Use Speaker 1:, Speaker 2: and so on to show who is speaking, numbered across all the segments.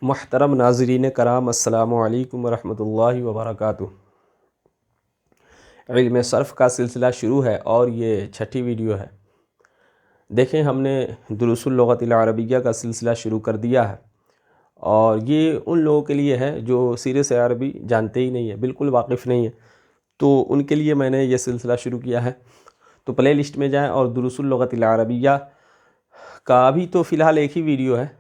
Speaker 1: मुहतरम नाज़रीन कराम, अस्सलामु अलैकुम वरहमतुल्लाहि वबरकातुहू। इल्म सर्फ़ का सिलसिला शुरू है और ये छठी वीडियो है। देखें, हमने दुरूसुल लुग़तिल अरबिय्या का सिलसिला शुरू कर दिया है और ये उन लोगों के लिए है जो सीरे से अरबी जानते ही नहीं है, बिल्कुल वाकिफ़ नहीं है, तो उनके लिए मैंने ये सिलसिला शुरू किया है। तो प्ले लिस्ट में जाएँ और दुरूसुल लुग़तिल अरबिय्या का अभी तो फ़िलहाल एक ही वीडियो है।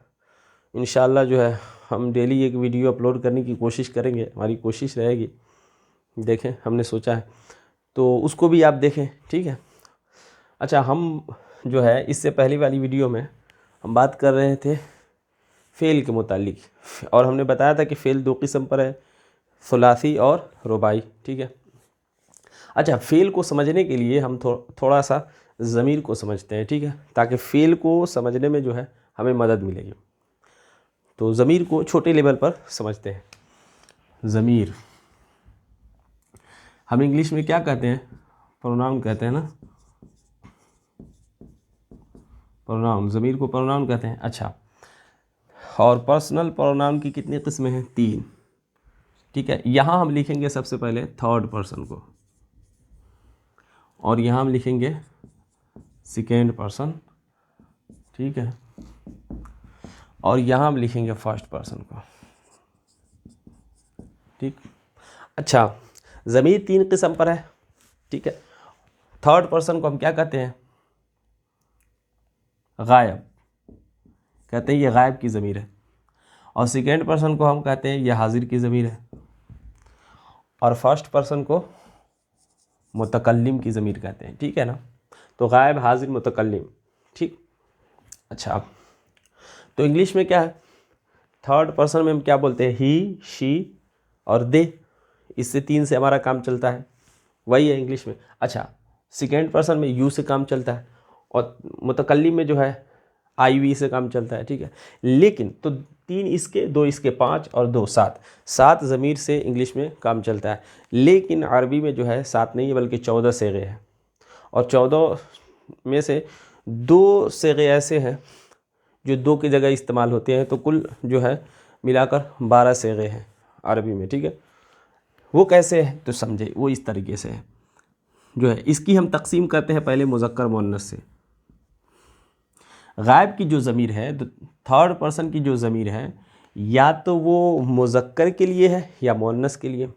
Speaker 1: इंशाअल्लाह जो है हम डेली एक वीडियो अपलोड करने की कोशिश करेंगे, हमारी कोशिश रहेगी। देखें, हमने सोचा है तो उसको भी आप देखें, ठीक है। अच्छा, हम जो है इससे पहली वाली वीडियो में हम बात कर रहे थे फ़ेल के मुतालिक और हमने बताया था कि फ़ेल दो किस्म पर है, सुलासी और रुबाई, ठीक है। अच्छा, फ़ेल को समझने के लिए हम थोड़ा सा ज़मीर को समझते हैं, ठीक है, ताकि फ़ेल को समझने में जो है हमें मदद मिलेगी। तो ज़मीर को छोटे लेवल पर समझते हैं। ज़मीर हम इंग्लिश में क्या कहते हैं? प्रोनाउन कहते हैं ना, प्रोनाउन, ज़मीर को प्रोनाउन कहते हैं। अच्छा, और पर्सनल प्रोनाउन की कितनी किस्में हैं? 3, ठीक है। यहाँ हम लिखेंगे सबसे पहले थर्ड पर्सन को और यहाँ हम लिखेंगे सेकेंड पर्सन, ठीक है, और यहाँ हम लिखेंगे फर्स्ट पर्सन को, ठीक। अच्छा, ज़मीर 3 किस्म पर है, ठीक है। थर्ड पर्सन को हम क्या कहते हैं? गायब, कहते हैं ये गायब की ज़मीर है। और सेकेंड पर्सन को हम कहते हैं ये हाजिर की ज़मीर है। और फर्स्ट पर्सन को मुतकल्लिम की ज़मीर कहते हैं, ठीक है ना। तो गायब, हाजिर, मुतकल्लिम, ठीक। अच्छा, तो इंग्लिश में क्या है? थर्ड पर्सन में हम क्या बोलते हैं? ही, शी और दे। इससे 3 से हमारा काम चलता है, वही है इंग्लिश में। अच्छा, सेकेंड पर्सन में यू से काम चलता है और मुतकल्लिम में जो है आई वी से काम चलता है, ठीक है। लेकिन तो 3 इसके, 2 इसके, 5 और 2 7 ज़मीर से इंग्लिश में काम चलता है। लेकिन अरबी में जो है 7 नहीं है बल्कि 14 सेगे हैं और 14 में से 2 सेगे ऐसे हैं जो 2 की जगह इस्तेमाल होते हैं। तो कुल जो है मिलाकर 12 सेगे हैं अरबी में, ठीक है। वो कैसे है तो समझे, वो इस तरीके से है जो है। इसकी हम तकसीम करते हैं पहले मुज़क्कर मुअन्नस से। गायब की जो ज़मीर है, थर्ड पर्सन की जो ज़मीर है, या तो वो मुज़क्कर के लिए है या मुअन्नस के लिए,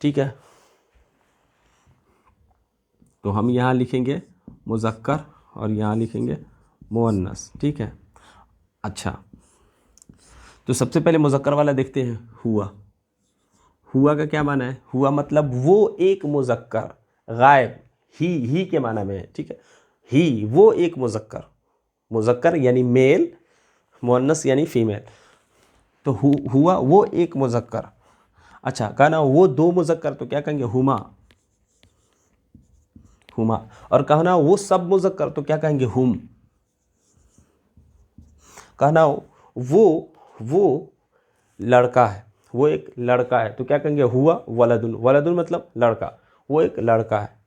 Speaker 1: ठीक है। तो हम यहाँ लिखेंगे मुज़क्कर और यहाँ लिखेंगे मुअन्नस, ठीक है। अच्छा, तो सबसे पहले मुज़क्कर वाला देखते हैं, हुआ। हुआ का क्या माना है? हुआ मतलब वो एक मुज़क्कर, गायब, ही के माना में है, ठीक है। ही, वो एक मुज़क्कर, मुज़क्कर यानी मेल, मुअन्नस यानी फीमेल। तो हुआ वो एक मुज़क्कर। अच्छा, कहना वो 2 मुज़क्कर, तो क्या कहेंगे? हुमा, हुमा। और कहना वो सब मुज़क्कर, तो क्या कहेंगे? हुम। कहना वो लड़का है, वो एक लड़का है, तो क्या कहेंगे? हुआ वलदुन। वलदुन मतलब लड़का, वो एक लड़का है,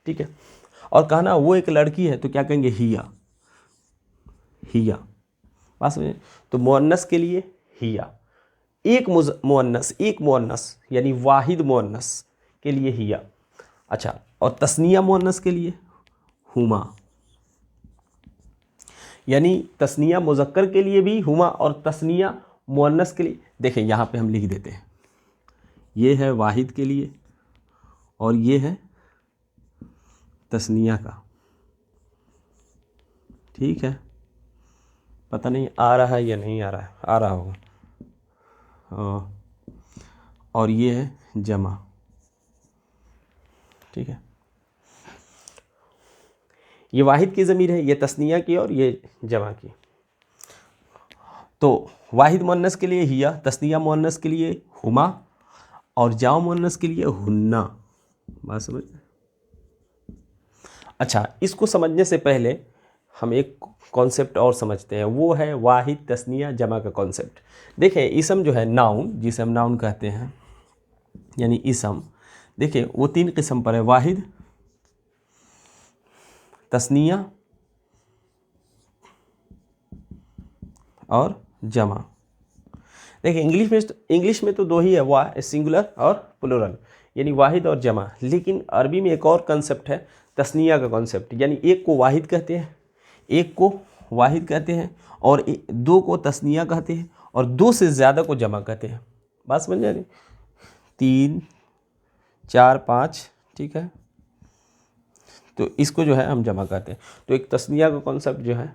Speaker 1: ठीक है। और कहना वो एक लड़की है, तो क्या कहेंगे? हिया, हिया। बस में तो मुअन्नस के लिए हिया, एक मुअन्नस, एक मुअन्नस यानी वाहिद मुअन्नस के लिए हिया। अच्छा, और तस्निया मुअन्नस के लिए हुमा, यानी तस्निया मुज़क्कर के लिए भी हुमा और तस्निया मुअन्नस के लिए। देखें, यहाँ पे हम लिख देते हैं, ये है वाहिद के लिए और ये है तस्निया का, ठीक है। पता नहीं आ रहा है या नहीं आ रहा है, आ रहा होगा। और ये है जमा, ठीक है। ये वाहिद की ज़मीर है, ये तस्निया की और ये जमा की। तो वाहिद मुअन्नस के लिए हिया, तस्निया मुअन्नस के लिए हुमा और जाम मुअन्नस के लिए हुन्ना। बात समझ? अच्छा, इसको समझने से पहले हम एक कॉन्सेप्ट और समझते हैं, वो है वाहिद तस्निया जमा का कॉन्सेप्ट। देखें, इसम जो है नाउन, जिसे हम नाउन कहते हैं यानी इसम, देखिए वो 3 किस्म पर है, वाहिद, तस्निया और जमा, देखिए इंग्लिश में तो दो ही है, सिंगुलर और प्लूरल, यानी वाहिद और जमा। लेकिन अरबी में एक और कंसेप्ट है, तस्निया का कॉन्सेप्ट, यानी एक को वाहिद कहते हैं, एक को वाहिद कहते हैं, और दो को तस्निया कहते हैं, और दो से ज़्यादा को जमा कहते हैं। बात समझ जा रही? 3, 4, 5, ठीक है, तो इसको जो है हम जमा कहते हैं। तो एक तस्निया का कॉन्सेप्ट जो है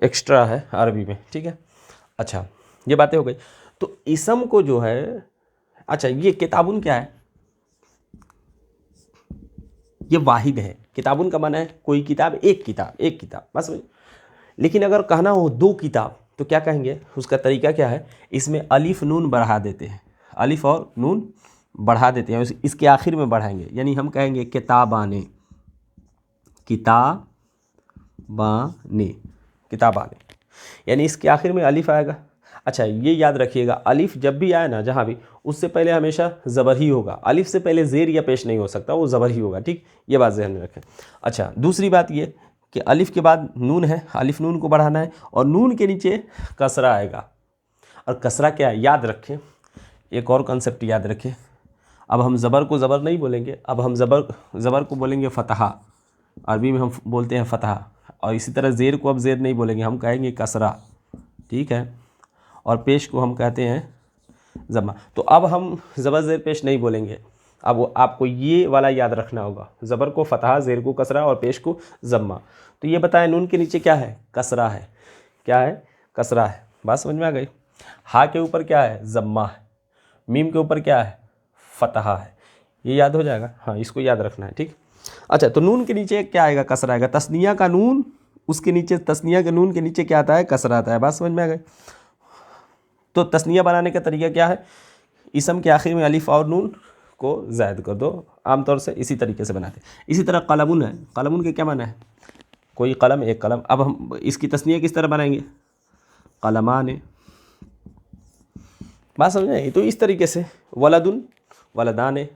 Speaker 1: एक्स्ट्रा है अरबी में, ठीक है। अच्छा, ये बातें हो गई। तो इसम को जो है, अच्छा ये किताबुन क्या है? ये वाहिद है। किताबुन का माना है कोई किताब, एक किताब, बस। लेकिन अगर कहना हो दो किताब तो क्या कहेंगे? उसका तरीका क्या है? इसमें अलिफ नून बढ़ा देते हैं, अलिफ और नून बढ़ा देते हैं, इसके आखिर में बढ़ाएंगे, यानी हम कहेंगे किताबाने, किताबाने, यानी इसके आखिर में अलिफ आएगा। अच्छा ये याद रखिएगा, अलिफ जब भी आए ना जहाँ भी, उससे पहले हमेशा ज़बर ही होगा। अलिफ से पहले ज़ेर या पेश नहीं हो सकता, वो ज़बर ही होगा, ठीक, ये बात ध्यान में रखें। अच्छा दूसरी बात ये कि अलिफ के बाद नून है, अलिफ नून को बढ़ाना है, और नून के नीचे कसरा आएगा। और कसरा क्या है याद रखें, एक और कंसेप्ट याद रखें। अब हम ज़बर को ज़बर नहीं बोलेंगे, अब हम ज़बर को बोलेंगे फ़तहा, अरबी में हम बोलते हैं फ़तहा। और इसी तरह ज़ेर को अब ज़ेर नहीं बोलेंगे, हम कहेंगे कसरा, ठीक है। और पेश को हम कहते हैं ज़म्मा। तो अब हम ज़बर ज़ेर पेश नहीं बोलेंगे, अब आपको ये वाला याद रखना होगा, ज़बर को फ़तहा, ज़ेर को कसरा और पेश को ज़म्मा। तो ये बताएं नून के नीचे क्या है? कसरा है। क्या है? कसरा है। बात समझ में आ गई? हा के ऊपर क्या है? ज़म्मा है। मीम के ऊपर क्या है? फ़तहा है। ये याद हो जाएगा, हाँ इसको याद रखना है, ठीक। अच्छा तो नून के नीचे क्या आएगा? कसरा आएगा। तस्निया का नून, उसके नीचे, तस्निया के नून के नीचे क्या आता है? कसरा आता है। बात समझ में आ गई? तो तस्निया बनाने का तरीका क्या है? इसम के आखिर में अलिफ और नून को ज़ायद कर दो, आमतौर से इसी तरीके से बनाते हैं। इसी तरह कलमुन है, कलमुन के क्या माना है? कोई कलम, एक कलम। अब हम इसकी तस्निया किस तरह बनाएंगे? कलमाने। बात समझ में? तो इस तरीके से वलदुन, वलदाने,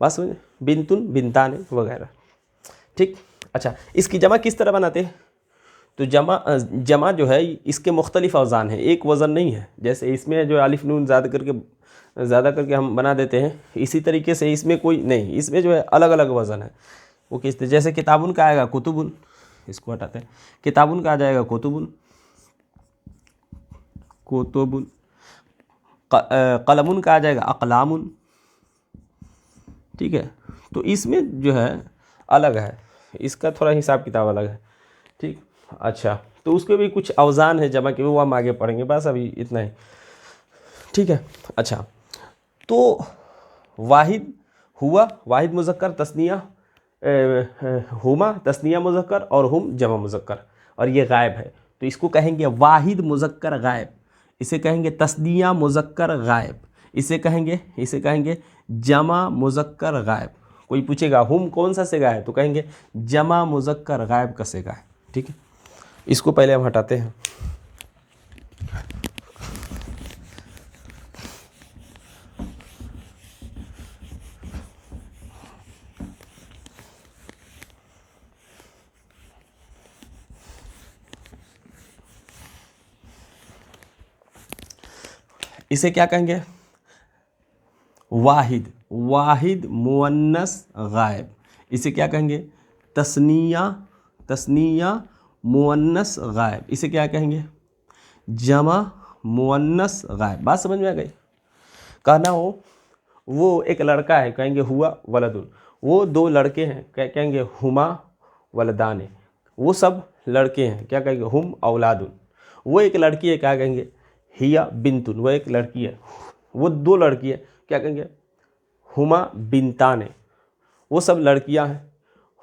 Speaker 1: बात समझ? बिनतुन, बिनताने वगैरह, ठीक। अच्छा इसकी जमा किस तरह बनाते हैं? तो जमा जो है इसके मुख्तलिफ औज़ान हैं, एक वज़न नहीं है। जैसे इसमें जो अलिफ नून ज़्यादा करके हम बना देते हैं, इसी तरीके से इसमें कोई नहीं, इसमें जो है अलग अलग वज़न है। वो किस तरह? जैसे किताबुन का आएगा कुतुबुन, इसको हटाते हैं, किताबुन का आ जाएगा कुतुबुन, कलमुन का आ जाएगा अक़लामुन, ठीक है। तो इसमें जो है अलग है, इसका थोड़ा हिसाब किताब अलग है, ठीक। अच्छा तो उसके भी कुछ औज़ान है जमा के, वो हम आगे पढ़ेंगे, बस अभी इतना ही, ठीक है। अच्छा तो वाहिद हुआ, वाहिद मुज़क्कर, तस्निया हुमा तस्निया मुज़क्कर, और हुम जमा मुज़क्कर, और ये गायब है तो इसको कहेंगे वाहिद मुज़क्कर गायब, इसे कहेंगे तस्निया मुज़क्कर गायब, इसे कहेंगे जमा मुज़क्कर गायब। कोई पूछेगा हुम कौन सा से गायब, तो कहेंगे जमा मुज़क्कर गायब का से गायब, ठीक है। इसको पहले हम हटाते हैं। इसे क्या कहेंगे? वाहिद, वाहिद मुअन्नस गायब। इसे क्या कहेंगे? तस्निया मुअन्नस गायब। इसे क्या कहेंगे? जमा मुअन्नस गायब। बात समझ में आ गई? कहना हो वो एक लड़का है, कहेंगे हुआ वलदुन। वो दो लड़के हैं, कहेंगे हुमा वलदाने। वो सब लड़के हैं, क्या कहेंगे? हुम औलादुन। वो एक लड़की है, क्या कहेंगे? हिया बिनतुन। वो एक लड़की है, वो दो लड़की है, क्या कहेंगे? हुमा बिनताने। वो सब लड़कियां हैं,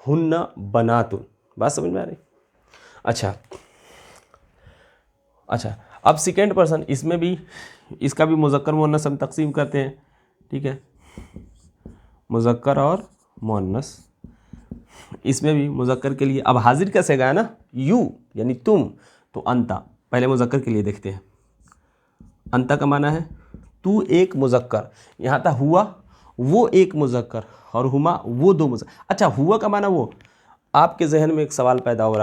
Speaker 1: हुन्ना बनातुन। बात समझ में आ रही? अच्छा अब सेकेंड पर्सन, इसमें भी, इसका भी मुज़क्कर मुअन्नस हम तकसीम करते हैं, ठीक है, मुज़क्कर और मुअन्नस। इसमें भी मुज़क्कर के लिए अब हाजिर का सेगा है ना, यू यानी तुम, तो अंता। पहले मुज़क्कर के लिए देखते हैं। अंता का माना है तू एक मुज़क्कर, यहाँ था हुआ वो एक मुज़क्कर, और हुमा वो दो मुज़क्कर। अच्छा हुआ का माना वो, आपके जहन में एक सवाल पैदा हो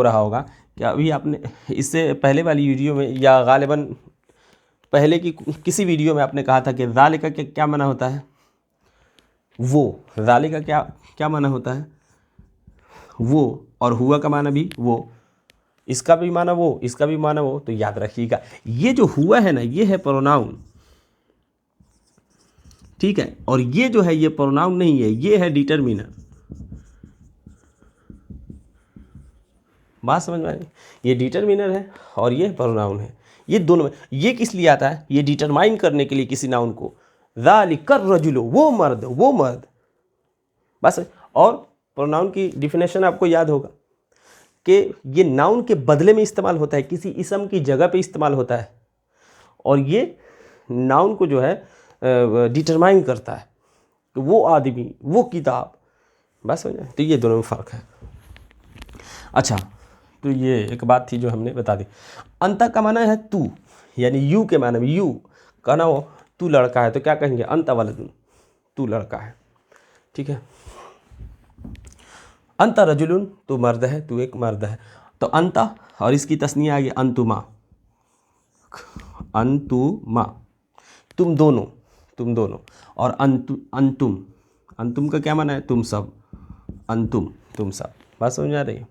Speaker 1: रहा होगा कि अभी आपने इससे पहले वाली वीडियो में, या गालिबन पहले की किसी वीडियो में आपने कहा था कि ज़ालिका का क्या माना होता है, वो, ज़ालिका क्या क्या माना होता है, वो, और हुआ का माना भी वो, इसका भी माना वो, इसका भी माना वो। तो याद रखिएगा ये जो हुआ है ना, ये है प्रोनाउन, ठीक है, और ये जो है ये प्रोनाउन नहीं है, ये है डिटरमिनर। बात समझ में आ रही? ये डिटरमिनर है और ये प्रोनाउन है। ये दोनों में, ये किस लिए आता है, ये डिटरमाइन करने के लिए किसी नाउन को, ज़ालिकर रजुलो, वो मर्द, वो मर्द, बस। और प्रोनाउन की डिफिनेशन आपको याद होगा कि ये नाउन के बदले में इस्तेमाल होता है, किसी इसम की जगह पे इस्तेमाल होता है, और ये नाउन को जो है डिटरमाइन करता है कि वो आदमी, वो किताब, बस समझ। तो ये दोनों में फ़र्क है। अच्छा, तो ये एक बात थी जो हमने बता दी। अंत का माना है तू, यानी यू के माना में, यू कहना हो तू लड़का है तो क्या कहेंगे, अंत वलदुन, तू लड़का है, ठीक है। अंत रजुलुन, तू मर्द है, तू एक मर्द है। तो अंत और इसकी तस्नीया आ गई अंतुमा, अंतुमा, तुम दोनों, तुम दोनों। और अंतुम, अंतुम का क्या माना है, तुम सब, अंतुम, तुम सब। बात समझ आ रही है?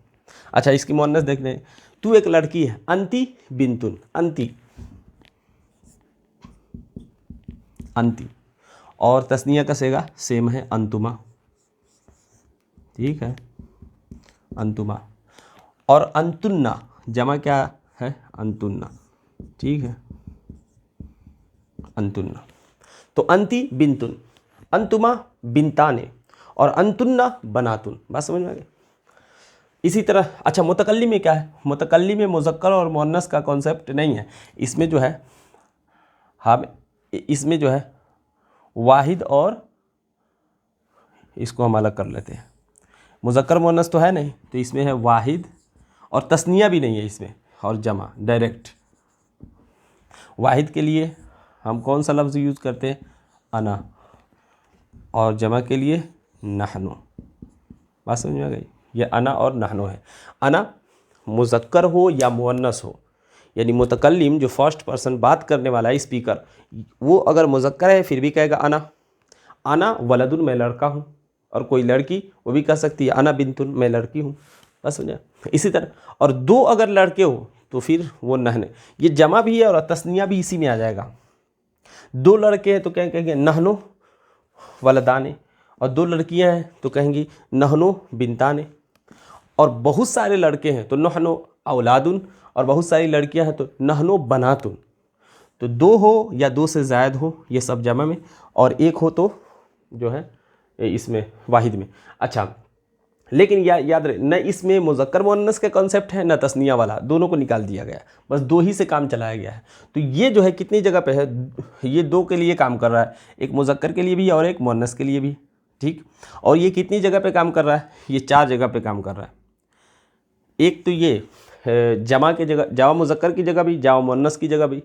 Speaker 1: अच्छा, इसकी मुअन्नस देखते हैं। तू एक लड़की है, अंती बिंतुन, अंती, अंती। और तस्निया का सेगा सेम है, अंतुमा, ठीक है, अंतुमा। और अंतुन्ना, जमा क्या है, अंतुन्ना, ठीक है, अंतुन्ना। तो अंती बिंतुन, अंतुमा बिंताने, और अंतुन्ना बनातुन। बात समझ में आ गई? इसी तरह अच्छा, मुतकल्लिम में क्या है, मुतकल्लिम में मुज़क्कर और मुअन्नस का कॉन्सेप्ट नहीं है। इसमें जो है, हम इसमें जो है वाहिद, और इसको हम अलग कर लेते हैं, मुज़क्कर मुअन्नस तो है नहीं, तो इसमें है वाहिद, और तस्निया भी नहीं है इसमें, और जमा डायरेक्ट। वाहिद के लिए हम कौन सा लफ्ज़ यूज़ करते हैं, अना, और जमा के लिए नहनु। बात समझ में आ गई? ये अना और नहनु है। अना मुज़क्कर हो या मुअन्नस हो, यानी मुतकल्लिम जो फर्स्ट पर्सन बात करने वाला है, स्पीकर, वो अगर मुज़क्कर है फिर भी कहेगा अना, अना वलदुन, मैं लड़का हूँ। और कोई लड़की वो भी कह सकती है अना बिंतुन, मैं लड़की हूँ। बस समझा? इसी तरह, और दो अगर लड़के हो तो फिर वो नहने, ये जमा भी है और तस्निया भी इसी में आ जाएगा। दो लड़के हैं तो क्या कहेंगे, नहनो वलदाने, और दो लड़कियां हैं तो कहेंगी नहनो बिनताने। और बहुत सारे लड़के हैं तो नहनो औलादुन, और बहुत सारी लड़कियां हैं तो नहनो बनातुन। तो दो हो या दो से ज़ायद हो, ये सब जमा में, और एक हो तो जो है इसमें वाहिद में। अच्छा, लेकिन याद रहे, न इसमें मुज़क्कर मुअन्नस के कॉन्सेप्ट है, न तस्निया वाला, दोनों को निकाल दिया गया, बस दो ही से काम चलाया गया है। तो ये जो है कितनी जगह पे है, ये दो के लिए काम कर रहा है, एक मुज़क्कर के लिए भी और एक मुअन्नस के लिए भी, ठीक। और ये कितनी जगह पे काम कर रहा है, ये चार जगह पे काम कर रहा है। एक तो ये जमा के जगह, जावा मुज़क्कर की जगह भी, जावा मुअन्नस की जगह भी,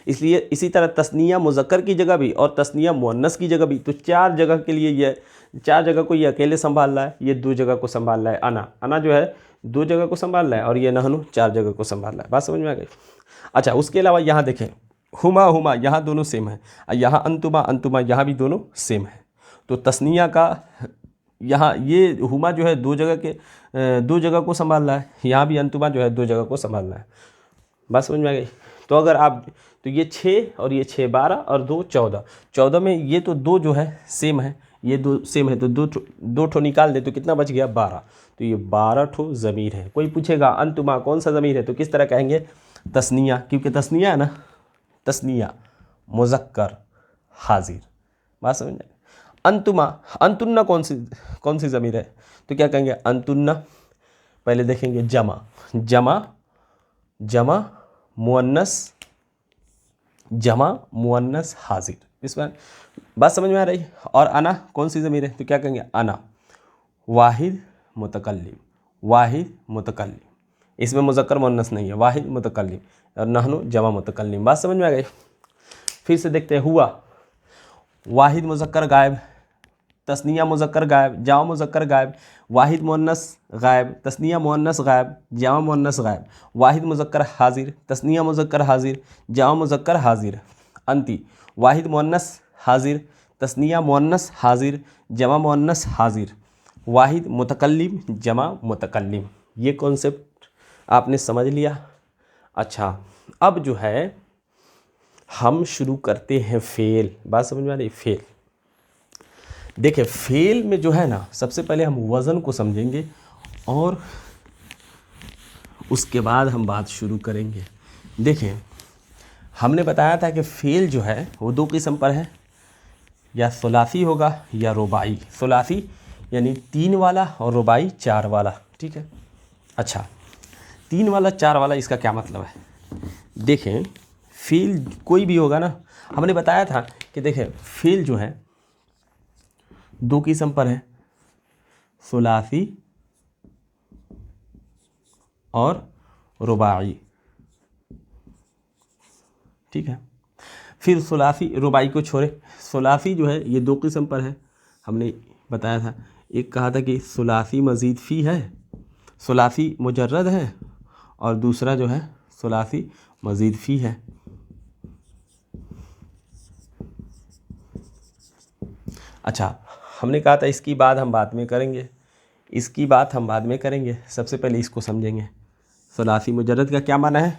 Speaker 1: इसलिए इसी तरह तस्निया मुज़क्कर की जगह भी और तस्निया मुअन्नस की जगह भी। तो चार जगह के लिए ये, चार जगह को ये अकेले संभाल रहा है, ये दो जगह को संभाल रहा है। अना जो है दो जगह को संभाल रहा है, और ये नहनु चार जगह को संभाल रहा है। बात समझ में आ गई? अच्छा, उसके अलावा यहाँ देखें, हुमा यहाँ दोनों सेम है, यहाँ अंतुमा यहाँ भी दोनों सेम है। तो तस्निया का यहाँ ये हुमा जो है दो जगह को संभाल रहा है, यहाँ भी अंतुमा जो है दो जगह को संभाल रहा है। बात समझ में आ गई? तो अगर आप, तो ये 6 और ये 6 12 और 2 14, 14 में ये तो दो जो है सेम है, ये दो सेम है, तो दो ठो निकाल दे तो कितना बच गया, 12। तो ये 12 ठो ज़मीर है। कोई पूछेगा अंतुमा कौन सा ज़मीर है, तो किस तरह कहेंगे, तस्निया, क्योंकि तस्निया है ना, तस्निया मुज़क्कर हाजिर। बात समझ में? अंतुमा, अंतुन्ना कौन सी ज़मीर है, तो क्या कहेंगे, अंतुन्ना। पहले देखेंगे जमा मुअन्नस, जमा मुअन्नस हाजिर। इस बार बात समझ में आ रही? और अना कौन सी ज़मीर है, तो क्या कहेंगे, अना वाहिद मुतकल्लिम, इसमें मुज़क्कर मुअन्नस नहीं है, वाहिद मुतकल्लिम, और नहनु जमा मुतकल्लिम। बात समझ में आ गई? फिर से देखते हैं, हुआ वाहिद मुज़क्कर गायब, तस्निया मुज़क्कर गायब, जामा मुज़क्कर गायब, वाहिद मुअन्नस गायब, तस्निया मुअन्नस गायब, जामा मुअन्नस गायब, वाहिद मुज़क्कर हाजिर, तस्निया मुज़क्कर हाजिर, जामा मुज़क्कर हाजिर। अंती, वाहिद मुअन्नस हाजिर, तस्निया मुअन्नस हाजिर, जमा मुअन्नस हाजिर, वाहिद मुतकल्लिम, जमा मुतकल्लिम। ये कॉन्सेप्ट आपने समझ लिया। अच्छा, अब जो है हम शुरू करते हैं फेल। बात समझ में आ रही? फेल। देखिए फेल में जो है ना, सबसे पहले हम वज़न को समझेंगे और उसके बाद हम बात शुरू करेंगे। देखें, हमने बताया था कि फेल जो है वो दो किस्म पर है, या सुलासी होगा या रुबाई। सुलासी यानी 3 वाला और रुबाई 4 वाला। ठीक है। अच्छा, 3 वाला 4 वाला इसका क्या मतलब है? देखें फेल कोई भी होगा ना, हमने बताया था कि देखें फेल जो है दो किस्म पर है, सुलासी और रुबाई। ठीक है। फिर सुलासी रुबाई को छोड़े, सुलासी जो है ये दो किस्म पर है, हमने बताया था। एक कहा था कि सुलासी मज़ीद फ़ी है, सुलासी मुजर्रद है, और दूसरा जो है सुलासी मज़ीद फ़ी है। अच्छा, हमने कहा था इसकी बात हम बाद में करेंगे, इसकी बात हम बाद में करेंगे, सबसे पहले इसको समझेंगे। सुलासी मुजर्रद का क्या माना है?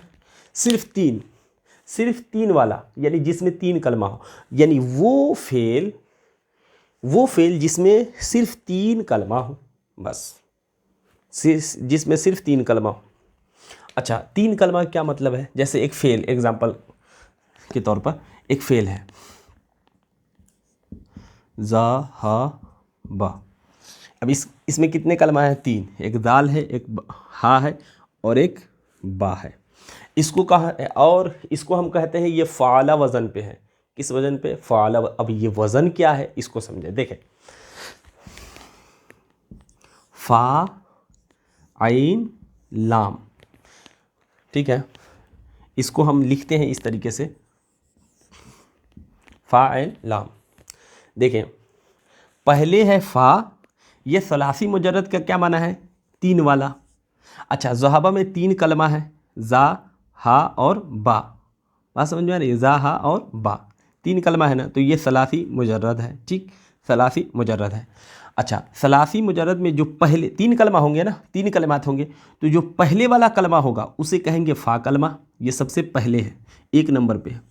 Speaker 1: सिर्फ 3 वाला, यानी जिसमें 3 कलमा हो, यानी वो फेल जिसमें सिर्फ 3 कलमा हो, बस जिसमें सिर्फ 3 कलमा हो। अच्छा, 3 कलमा क्या मतलब है? जैसे एक फेल, एग्जाम्पल के तौर पर एक फेल है ज़ा हा बा। अब इसमें कितने कलमा है? 3। एक दाल है, एक हा है और एक बा है। इसको कहा, और इसको हम कहते हैं ये फ़ाला वज़न पे है। किस वज़न पे? फ़ाला। अब ये वज़न क्या है इसको समझे। देखें, फ़ा आइन लाम। ठीक है, इसको हम लिखते हैं इस तरीके से, फ़ा आइन लाम। देखें, पहले है फ़ा, ये सलासी मुजर्रद का क्या माना है? 3 वाला। अच्छा, ज़हाबा में 3 कलमा है, ज़ा हा और बा। बात समझ में आ रही है? ज़ा हा और बा 3 कलमा है ना, तो ये सलासी मुजर्रद है। ठीक, सलासी मुजर्रद है। अच्छा, सलासी मुजर्रद में जो पहले 3 कलमा होंगे ना, 3 कलमात होंगे, तो जो पहले वाला कलमा होगा उसे कहेंगे फ़ा कलमा, ये सबसे पहले है, 1 नंबर पे है।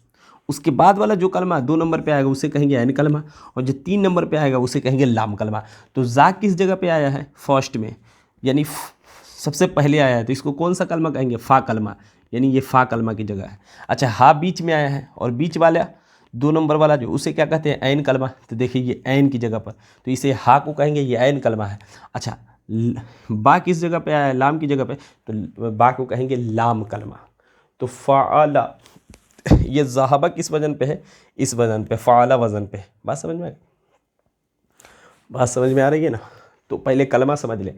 Speaker 1: उसके बाद वाला जो कलमा 2 नंबर पे आएगा उसे कहेंगे ऐन कलमा, और जो 3 नंबर पे आएगा उसे कहेंगे लाम कलमा। तो ज़ा किस जगह पे आया है? फर्स्ट में, यानी सबसे पहले आया है, तो इसको कौन सा कलमा कहेंगे? फ़ा कलमा, यानी ये फ़ा कलमा की जगह है। अच्छा, हा बीच में आया है, और बीच वाला 2 नंबर वाला जो, उसे क्या कहते हैं? ऐन कलमा। तो देखिए ये ऐन की जगह पर, तो इसे हा को कहेंगे ये ऐन कलमा है। अच्छा, बा किस जगह पे आया है? लाम की जगह पे, तो बा को कहेंगे लाम कलमा। तो फ़ाला, ये ज़हाबा किस वज़न पे है? इस वज़न पे, फ़ाला वज़न पे। बात समझ में आ रही है ना? तो पहले कलमा समझ ले।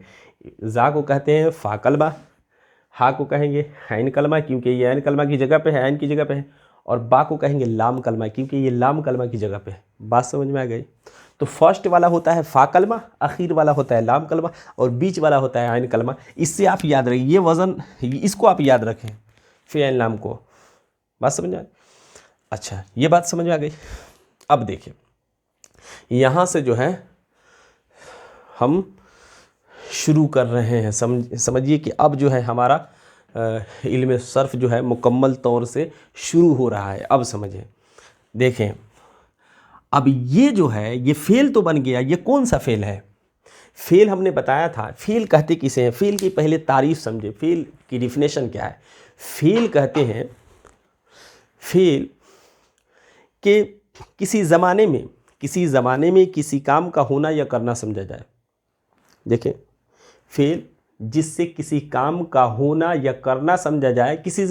Speaker 1: ज़ा को कहते हैं फ़ा कलमा, हा को कहेंगे ऐन कलमा क्योंकि ये ऐन कलमा की जगह पे है, ऐन की जगह पे है, और बा को कहेंगे लाम कलमा क्योंकि ये लाम कलमा की जगह पे है। बात समझ में आ गई? तो फर्स्ट वाला होता है फ़ा कलमा, आखिर वाला होता है लाम कलमा, और बीच वाला होता है ऐन कलमा। इससे आप याद रखिए, ये वज़न, इसको आप याद रखें, फिर ऐन लाम को। बात समझ में आ? अच्छा, ये बात समझ में आ गई। अब देखिए, यहाँ से जो है हम शुरू कर रहे हैं। समझिए कि अब जो है हमारा इल्म सर्फ जो है मुकम्मल तौर से शुरू हो रहा है। अब समझें, देखें, अब ये जो है ये फेल तो बन गया। ये कौन सा फेल है? फेल हमने बताया था, फेल कहते किसे हैं? फेल की पहले तारीफ समझे, फेल की डिफिनेशन क्या है। फेल कहते हैं, फेल के किसी ज़माने में किसी काम का होना या करना समझा जाए। देखें, फेल जिससे किसी काम का होना या करना समझा जाए, किसी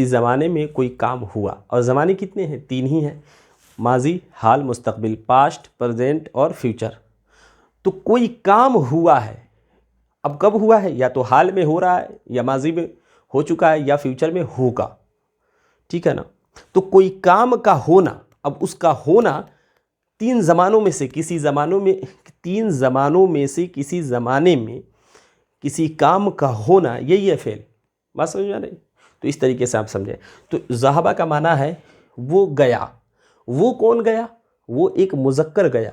Speaker 1: ज़माने में कोई काम हुआ, और ज़माने कितने हैं? 3 ही हैं, माजी, हाल, मुस्तकबिल, पास्ट, प्रेजेंट और फ्यूचर। तो कोई काम हुआ है, अब कब हुआ है? या तो हाल में हो रहा है, या माजी में हो चुका है, या फ्यूचर में होगा। ठीक है ना? तो कोई काम का होना, अब उसका होना 3 ज़मानों में से किसी ज़माने में किसी काम का होना, यही है फेल। बात समझ में आ रही? तो इस तरीके से आप समझें। तो ज़हबा का माना है वो गया। वो कौन गया? वो एक मुज़क्कर गया,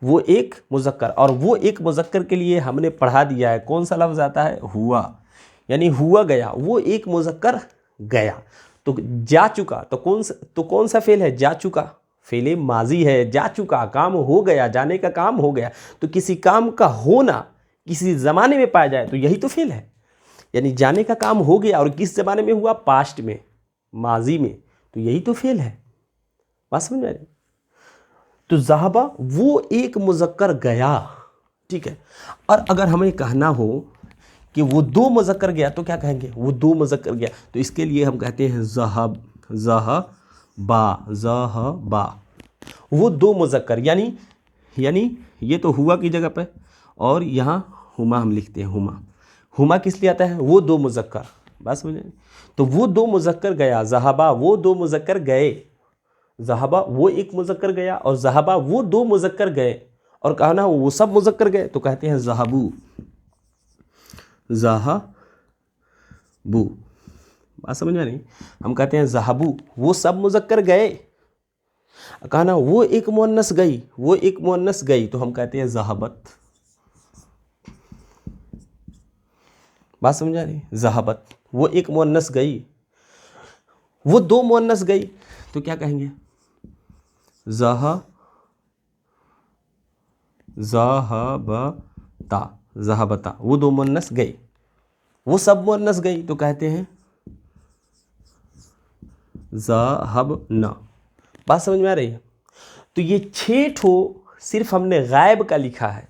Speaker 1: वो एक मुज़क्कर। और वो एक मुज़क्कर के लिए हमने पढ़ा दिया है कौन सा लफ्ज़ आता है? हुआ, यानी हुआ गया, वो एक मुज़क्कर गया। तो जा चुका तो कौन सा फेल है? जा चुका, फेले माजी है, जा चुका, काम हो गया, जाने का काम हो गया। तो किसी काम का होना किसी ज़माने में पाया जाए तो यही तो फेल है, यानी जाने का काम हो गया और किस ज़माने में हुआ? पास्ट में, माजी में, तो यही तो फेल है। बात समझ में आ रही? तो ज़हबा वो एक मुज़क्कर गया, ठीक है। और अगर हमें कहना हो कि वो दो मुज़क्कर गया तो क्या कहेंगे? वो दो मुज़क्कर गया, तो इसके लिए हम कहते हैं ज़हबा। वो दो मुज़क्कर, यानी ये तो हुआ की जगह पे, और यहाँ हुमा हम लिखते हैं। हुमा किस लिए आता है? वो दो मुज़क्कर। बात समझे? तो वो दो मुज़क्कर गया, ज़हबा वो दो मुज़क्कर गए, ज़हबा वो एक मुज़क्कर गया और ज़हबा वो दो मुज़क्कर गए। और कहा ना वो सब मुज़क्कर गए तो कहते हैं ज़हबू। बात समझ में नहीं? हम कहते हैं ज़हबू वो सब मुज़क्कर गए। कहा ना वो एक मुअन्नस गई, वो एक मुअन्नस गई, तो हम कहते हैं ज़हबत। बात समझ आ रही? ज़हबत वो एक मुअन्नस गई, वो दो मुअन्नस गई, तो क्या कहेंगे? ज़हबता वो दो मुअन्नस गई, वो सब मुअन्नस गई, तो कहते हैं ज़हबना। बात समझ में आ रही है? तो ये 6 ठो सिर्फ हमने गायब का लिखा है।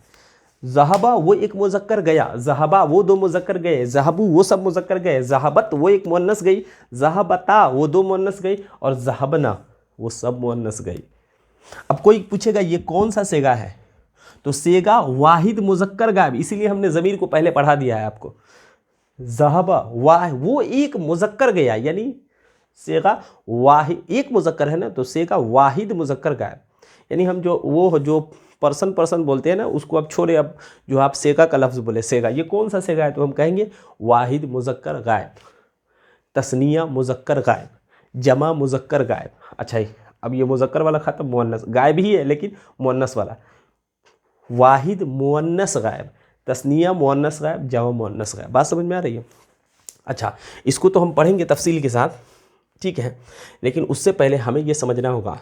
Speaker 1: ज़हबा वो एक मुज़क्कर गया, ज़हबा वो दो मुज़क्कर गए, ज़हबू वो सब मुज़क्कर गए, ज़हबत वो एक मुअन्नस गई, ज़हबता वो दो मुअन्नस गई, और ज़हबना वो सब मुअन्नस गई। अब कोई पूछेगा ये कौन सा सेगा है? तो सेगा वाहिद मुज़क्कर गायब, इसीलिए हमने ज़मीर को पहले पढ़ा दिया है आपको। ज़हबा वो एक मुज़क्कर गया, यानी सेगा वाहिद एक मुज़क्कर है ना, तो सेगा वाहिद मुज़क्कर गायब। यानी हम जो पर्सन बोलते हैं ना, उसको अब छोड़े, अब जो आप सेगा का लफ्ज़ बोले सेगा, ये कौन सा सेगा है? तो हम कहेंगे वाहिद मुज़क्कर गायब, तस्निया मुज़क्कर गायब, जमा मुज़क्कर गायब। अच्छा, अब ये मुज़क्कर वाला ख़त्म, मुअन्नस गायब ही है लेकिन मुअन्नस वाला, वाहिद मुअन्नस गायब, तस्निया मुअन्नस गायब, जमा मुअन्नस गायब। बात समझ में आ रही है? अच्छा, इसको तो हम पढ़ेंगे तफसील के साथ, ठीक है, लेकिन उससे पहले हमें ये समझना होगा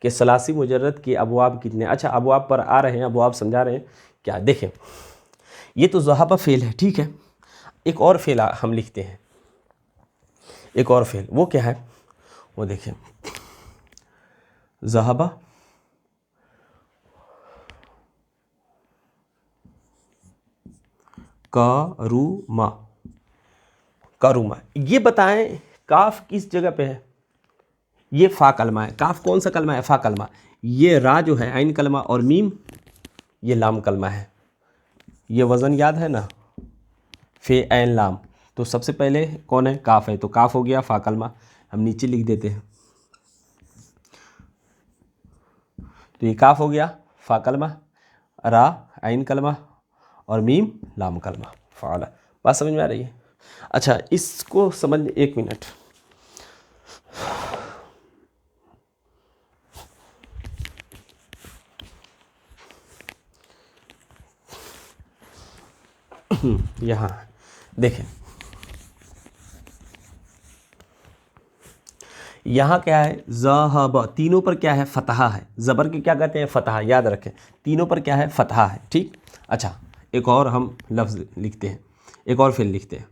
Speaker 1: कि सलासी मुजर्रद के अबवाब कितने। अच्छा, अबवाब पर आ रहे हैं, अबवाब समझा रहे हैं क्या? देखें, ये तो ज़हबा फेल है, ठीक है। एक और फेल हम लिखते हैं, एक और फेल, वो क्या है? वो देखें, ज़हबा करूमा। ये बताएं काफ किस जगह पे है? ये फ़ा कलमा है। काफ कौन सा कलमा है? फ़ा कलमा। ये रा जो है आइन कलमा, और मीम ये लाम कलमा है। ये वज़न याद है ना, फे ऐन लाम। तो सबसे पहले कौन है? काफ है, तो काफ हो गया फ़ा कलमा। हम नीचे लिख देते हैं, तो ये काफ हो गया फ़ा कलमा, रा आइन कलमा, और मीम लाम कलमा, फ़ाला। बात समझ में आ रही है? अच्छा, इसको समझ, एक मिनट, यहाँ देखें, यहाँ क्या है? ज़हब, तीनों पर क्या है? फतहा है। ज़बर के क्या कहते हैं? फतहा, याद रखें, तीनों पर क्या है? फतहा है, ठीक। अच्छा, एक और हम लफ्ज़ लिखते हैं, एक और फेल लिखते हैं,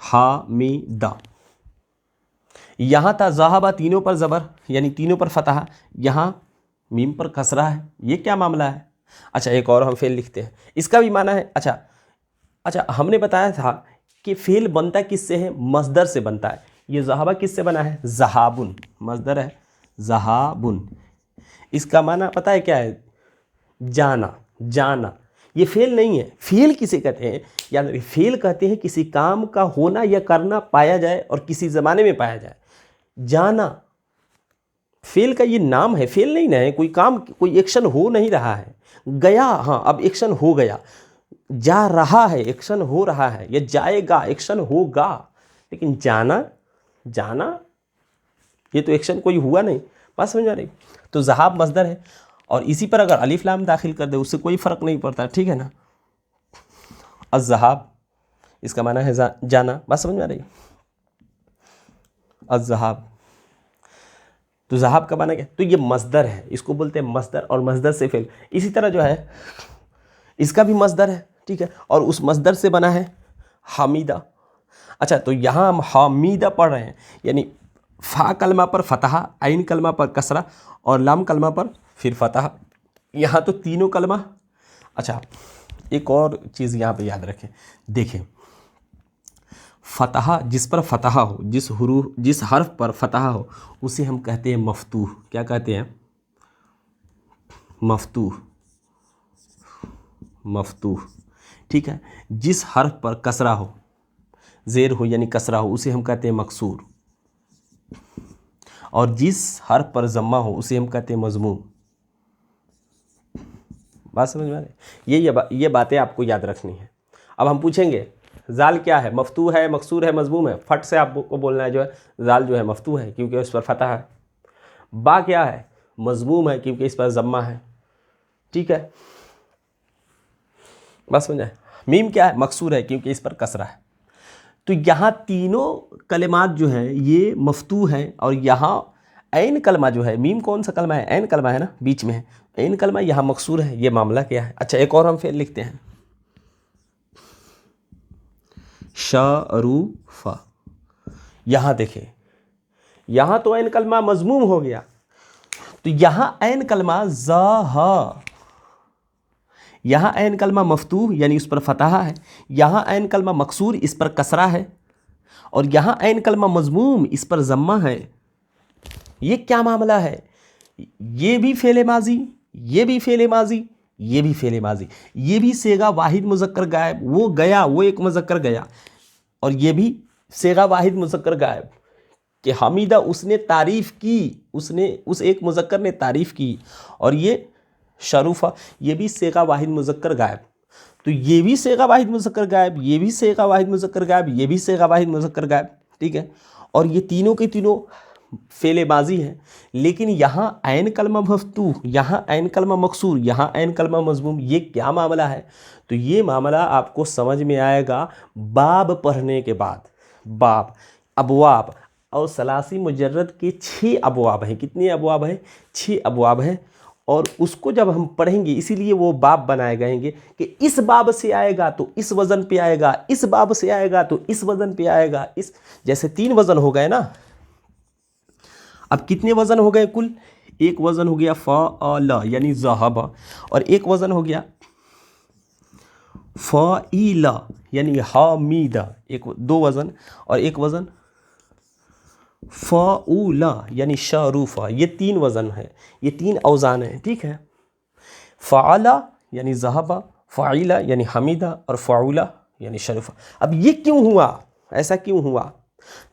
Speaker 1: हामिदा। यहाँ था ज़हबा, तीनों पर ज़बर, यानी तीनों पर फतहा, यहाँ मीम पर कसरा है। ये क्या मामला है? अच्छा, एक और हम फेल लिखते हैं, इसका भी माना है। अच्छा, हमने बताया था कि फेल बनता किससे है? मस्दर से बनता है। ये ज़हबा किससे बना है? ज़हाबुन, मस्दर है ज़हाबुन। इसका माना पता है क्या है? जाना। ये फेल नहीं है। फेल किसे कहते हैं? याद रखिए, फेल कहते हैं किसी काम का होना या करना पाया जाए और किसी ज़माने में पाया जाए। जाना फेल का ये नाम है, फेल नहीं ना है, कोई काम, कोई एक्शन हो नहीं रहा है। गया, हाँ, अब एक्शन हो गया। जा रहा है, एक्शन हो रहा है, या जाएगा, एक्शन होगा, लेकिन जाना, जाना ये तो एक्शन कोई हुआ नहीं। बात समझ आ रही? तो ज़हाब मस्दर है, और इसी पर अगर अलिफ लाम दाखिल कर दे उससे कोई फ़र्क नहीं पड़ता, ठीक है ना। अज़्ज़हाब इसका माना है जाना। बात समझ में आ रही? अज़्ज़हाब, तो ज़हाब का माना क्या? तो ये मस्दर है, इसको बोलते हैं मस्दर, और मस्दर से फ़िल। इसी तरह जो है इसका भी मस्दर है, ठीक है, और उस मस्दर से बना है हामिदा। अच्छा, तो यहाँ हम हामिदा पढ़ रहे हैं, यानी फ़ा कलमा पर फ़तहा, आइन कलमा पर कसरा, और लाम कलमा पर फिर फ़तहा। यहाँ तो तीनों कलमा। अच्छा, एक और चीज़ यहाँ पे याद रखें, देखें, फ़तहा जिस पर फ़तहा हो, जिस हर्फ पर फ़तहा हो, उसे हम कहते हैं मफ्तूह। क्या कहते हैं? मफ्तूह, मफ्तूह, ठीक है। जिस हर्फ पर कसरा हो, ज़ेर हो यानी कसरा हो, उसे हम कहते हैं मकसूर, और जिस हर्फ पर ज़म्मा हो उसे हम कहते हैं मज़मूम। बात समझ में आ रही? ये बातें आपको याद रखनी है। अब हम पूछेंगे जाल क्या है? मफ्तू है, मकसूर है, मज़मूम है? फट से आपको बोलना है जो है जाल जो है मफ्तू है क्योंकि उस पर फतह है। बा क्या है? मज़मूम है क्योंकि इस पर ज़म्मा है, ठीक है। बस समझ आए? मीम क्या है? मकसूर है क्योंकि इस पर कसरा है। तो यहाँ तीनों कलिमात जो है ये मफ्तू हैं, और यहाँ ऐन कलमा जो है, मीम कौन सा कलमा है? ऐन कलमा है ना, बीच में है, ऐन कलमा यहाँ मकसूर है। ये मामला क्या है? अच्छा, एक और हम फिर लिखते हैं, शरूफा। यहाँ देखें, यहाँ तो ऐन कलमा मजमूम हो गया, तो यहाँ ऐन कलमा ज़ा, यहाँ ऐन कलमा मफ्तूह यानी उस पर फतहा है, यहाँ ऐन कलमा मकसूर इस पर कसरा है, और यहाँ ऐन कलमा मज़मूम इस पर ज़म्मा है। ये क्या मामला है? ये भी फ़ेले माजी, ये भी फ़ेले माजी, ये भी फ़ेले माजी, ये भी सेगा वाहिद मुज़क्कर गायब, वो गया, वो एक मुज़क्कर गया, और ये भी सेगा वाहिद मुज़क्कर गायब कि हमीदा उसने तारीफ़ की, उसने उस एक मुज़क्कर ने तारीफ़ की, और ये शरूफा ये भी सेगा वाहिद मुज़क्कर गायब। तो ये भी सेगा वाहिद मुज़क्कर गायब, ये भी सेगा वाहिद मुज़क्कर गायब, ये भी सेगा वाहिद मुज़क्कर गायब, ठीक है। और ये तीनों के तीनों फ़ेले माजी है, लेकिन यहाँ ऐन कलमा मफ्तूह, यहाँ ऐन कलमा मकसूर, यहाँ ऐन कलमा मज़मूम। ये क्या मामला है? तो ये मामला आपको समझ में आएगा बाब पढ़ने के बाद। बाब, अबवाब, और सलासी मुजर्रद के 6 अबवाब हैं। कितने अबवाब हैं? 6 अबवाब हैं, और उसको जब हम पढ़ेंगे इसीलिए वो बाब बनाए गएंगे कि इस बाब से आएगा तो इस वज़न पे आएगा, इस बाब से आएगा तो इस वज़न पे आएगा। इस जैसे 3 वज़न हो गए ना, अब कितने वज़न हो गए कुल? एक वज़न हो गया फ़अला यानी ज़हबा, और एक वज़न हो गया फ़ईला यानी हामिदा, एक 2 वज़न, और एक वज़न फ़ऊला यानी शरूफा। ये 3 वज़न है, ये 3 औज़ान है, ठीक है। फ़अला यानी ज़हबा, फ़ईला यानी हमीदा, और फ़ऊला यानी शरूफा। अब ये क्यों हुआ? ऐसा क्यों हुआ?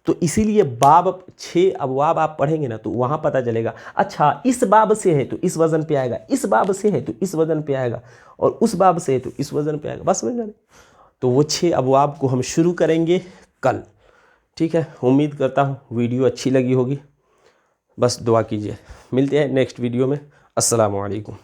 Speaker 1: तो इसीलिए बाब 6 अबवाब आप पढ़ेंगे ना तो वहाँ पता चलेगा, अच्छा इस बाब से है तो इस वज़न पे आएगा, इस बाब से है तो इस वज़न पे आएगा, और उस बाब से है तो इस वज़न पे आएगा। बस समझ में? तो वो 6 अबवाब को हम शुरू करेंगे कल, ठीक है। उम्मीद करता हूँ वीडियो अच्छी लगी होगी। बस दुआ कीजिए। मिलते हैं नेक्स्ट वीडियो में। अस्सलामु अलैकुम।